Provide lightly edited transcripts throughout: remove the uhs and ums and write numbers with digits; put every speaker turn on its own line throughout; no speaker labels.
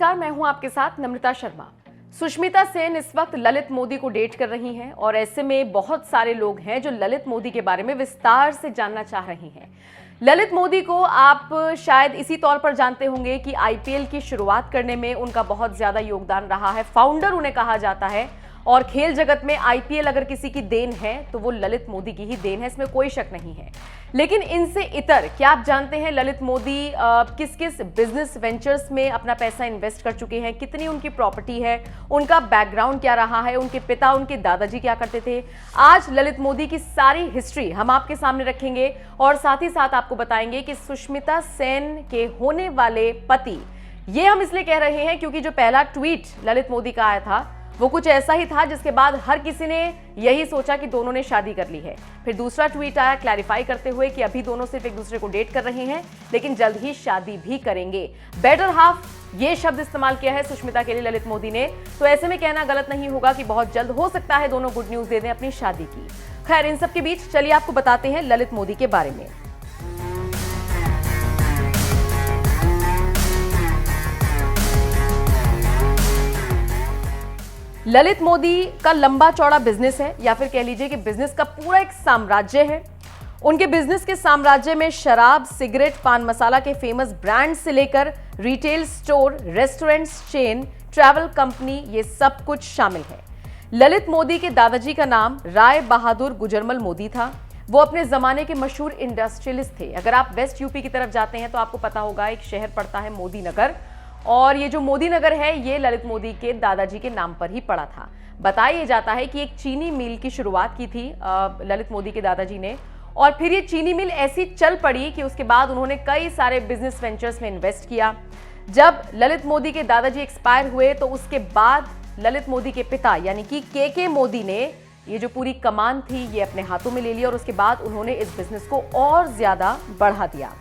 नमस्कार, मैं हूं आपके साथ नम्रता शर्मा। सुष्मिता सेन इस वक्त ललित मोदी को डेट कर रही हैं और ऐसे में बहुत सारे लोग हैं जो ललित मोदी के बारे में विस्तार से जानना चाह रहे हैं। ललित मोदी को आप शायद इसी तौर पर जानते होंगे कि आईपीएल की शुरुआत करने में उनका बहुत ज्यादा योगदान रहा है, फाउंडर उन्हें कहा जाता है। और खेल जगत में आईपीएल अगर किसी की देन है तो वो ललित मोदी की ही देन है, इसमें कोई शक नहीं है। लेकिन इनसे इतर क्या आप जानते हैं ललित मोदी किस किस बिजनेस वेंचर्स में अपना पैसा इन्वेस्ट कर चुके हैं, कितनी उनकी प्रॉपर्टी है, उनका बैकग्राउंड क्या रहा है, उनके पिता उनके दादाजी क्या करते थे। आज ललित मोदी की सारी हिस्ट्री हम आपके सामने रखेंगे और साथ ही साथ आपको बताएंगे कि सुष्मिता सेन के होने वाले पति, ये हम इसलिए कह रहे हैं क्योंकि जो पहला ट्वीट ललित मोदी का आया था वो कुछ ऐसा ही था जिसके बाद हर किसी ने यही सोचा कि दोनों ने शादी कर ली है। फिर दूसरा ट्वीट आया क्लैरिफाई करते हुए कि अभी दोनों सिर्फ एक दूसरे को डेट कर रहे हैं लेकिन जल्द ही शादी भी करेंगे। बेटर हाफ ये शब्द इस्तेमाल किया है सुष्मिता के लिए ललित मोदी ने, तो ऐसे में कहना गलत नहीं होगा कि बहुत जल्द हो सकता है दोनों गुड न्यूज दे दें अपनी शादी की। खैर, इन सब के बीच चलिए आपको बताते हैं ललित मोदी के बारे में। ललित मोदी का लंबा चौड़ा बिजनेस है या फिर कह लीजिए कि बिजनेस का पूरा एक साम्राज्य है। उनके बिजनेस के साम्राज्य में शराब, सिगरेट, पान मसाला के फेमस ब्रांड से लेकर retail store, restaurants chain, travel company, ये सब कुछ शामिल है। ललित मोदी के दादाजी का नाम राय बहादुर गुजरमल मोदी था। वो अपने जमाने के मशहूर इंडस्ट्रियलिस्ट थे। अगर आप वेस्ट यूपी की तरफ जाते हैं तो आपको पता होगा एक शहर पड़ता है मोदी नगर, और ये जो मोदी नगर है ये ललित मोदी के दादाजी के नाम पर ही पड़ा था। बताया जाता है कि एक चीनी मिल की शुरुआत की थी ललित मोदी के दादाजी ने, और फिर ये चीनी मिल ऐसी चल पड़ी कि उसके बाद उन्होंने कई सारे बिजनेस वेंचर्स में इन्वेस्ट किया। जब ललित मोदी के दादाजी एक्सपायर हुए तो उसके बाद ललित मोदी के पिता यानी कि के मोदी ने ये जो पूरी कमान थी ये अपने हाथों में ले लिया और उसके बाद उन्होंने इस बिजनेस को और ज्यादा बढ़ा दिया।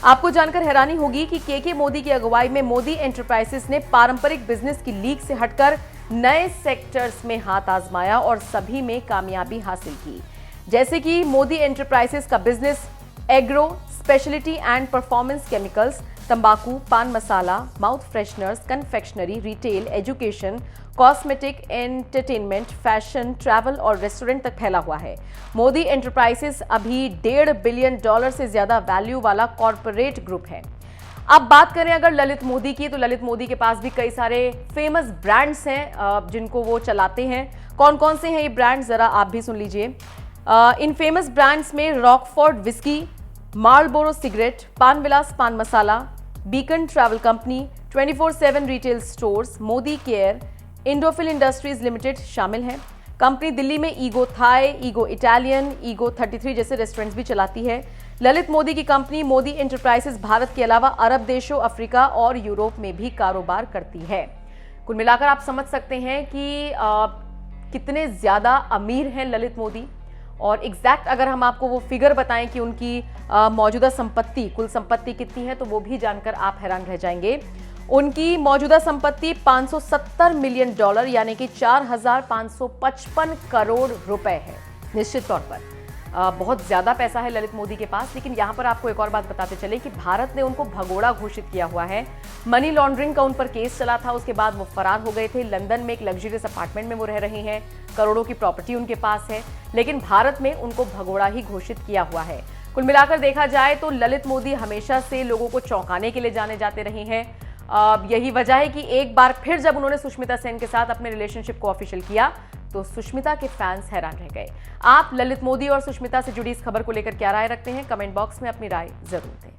आपको जानकर हैरानी होगी कि के मोदी की अगुवाई में मोदी एंटरप्राइजेस ने पारंपरिक बिजनेस की लीग से हटकर नए सेक्टर्स में हाथ आजमाया और सभी में कामयाबी हासिल की। जैसे कि मोदी एंटरप्राइजेस का business agro, speciality and performance chemicals, तंबाकू, paan masala, mouth fresheners, confectionery, retail, education, cosmetic, entertainment, fashion, travel और रेस्टोरेंट तक फैला हुआ है। मोदी एंटरप्राइजेस अभी $1.5 बिलियन से ज्यादा वैल्यू वाला कॉर्पोरेट ग्रुप है। अब बात करें अगर ललित मोदी की, तो ललित मोदी के पास भी कई सारे फेमस ब्रांड्स हैं जिनको वो चलाते हैं। कौन कौन से हैं ये ब्रांड्स, जरा आप भी सुन लीजिए। इन फेमस ब्रांड्स में Rockford whisky, Marlboro cigarette, Pan Vilas paan masala, Beacon travel company, 24/7 retail stores, Modi care, Indofil industries limited शामिल हैं। कंपनी दिल्ली में Ego Thai, Ego Italian, Ego 33 जैसे रेस्टोरेंट्स भी चलाती है। ललित मोदी की कंपनी मोदी एंटरप्राइजेस भारत के अलावा अरब देशों, अफ्रीका और यूरोप में भी कारोबार करती है। कुल मिलाकर आप समझ सकते हैं कि कितने ज्यादा अमीर हैं ललित मोदी। और एग्जैक्ट अगर हम आपको वो फिगर बताएं कि उनकी मौजूदा संपत्ति, कुल संपत्ति कितनी है, तो वो भी जानकर आप हैरान रह जाएंगे। उनकी मौजूदा संपत्ति $570 मिलियन यानी कि 4,555 करोड़ रुपए है। निश्चित तौर पर बहुत ज्यादा पैसा है ललित मोदी के पास। लेकिन यहां पर आपको एक और बात बताते चले कि भारत ने उनको भगोड़ा घोषित किया हुआ है। मनी लॉन्ड्रिंग का उन पर केस चला था, उसके बाद वो फरार हो गए थे। लंदन में एक लग्जरियस अपार्टमेंट में वो रह रहे हैं, करोड़ों की प्रॉपर्टी उनके पास है, लेकिन भारत में उनको भगोड़ा ही घोषित किया हुआ है। कुल मिलाकर देखा जाए तो ललित मोदी हमेशा से लोगों को चौंकाने के लिए जाने जाते रहे हैं। यही वजह है कि एक बार फिर जब उन्होंने सुष्मिता सेन के साथ अपने रिलेशनशिप को ऑफिशियल किया तो सुष्मिता के फैंस हैरान रह गए। आप ललित मोदी और सुष्मिता से जुड़ी इस खबर को लेकर क्या राय रखते हैं? कमेंट बॉक्स में अपनी राय जरूर दें।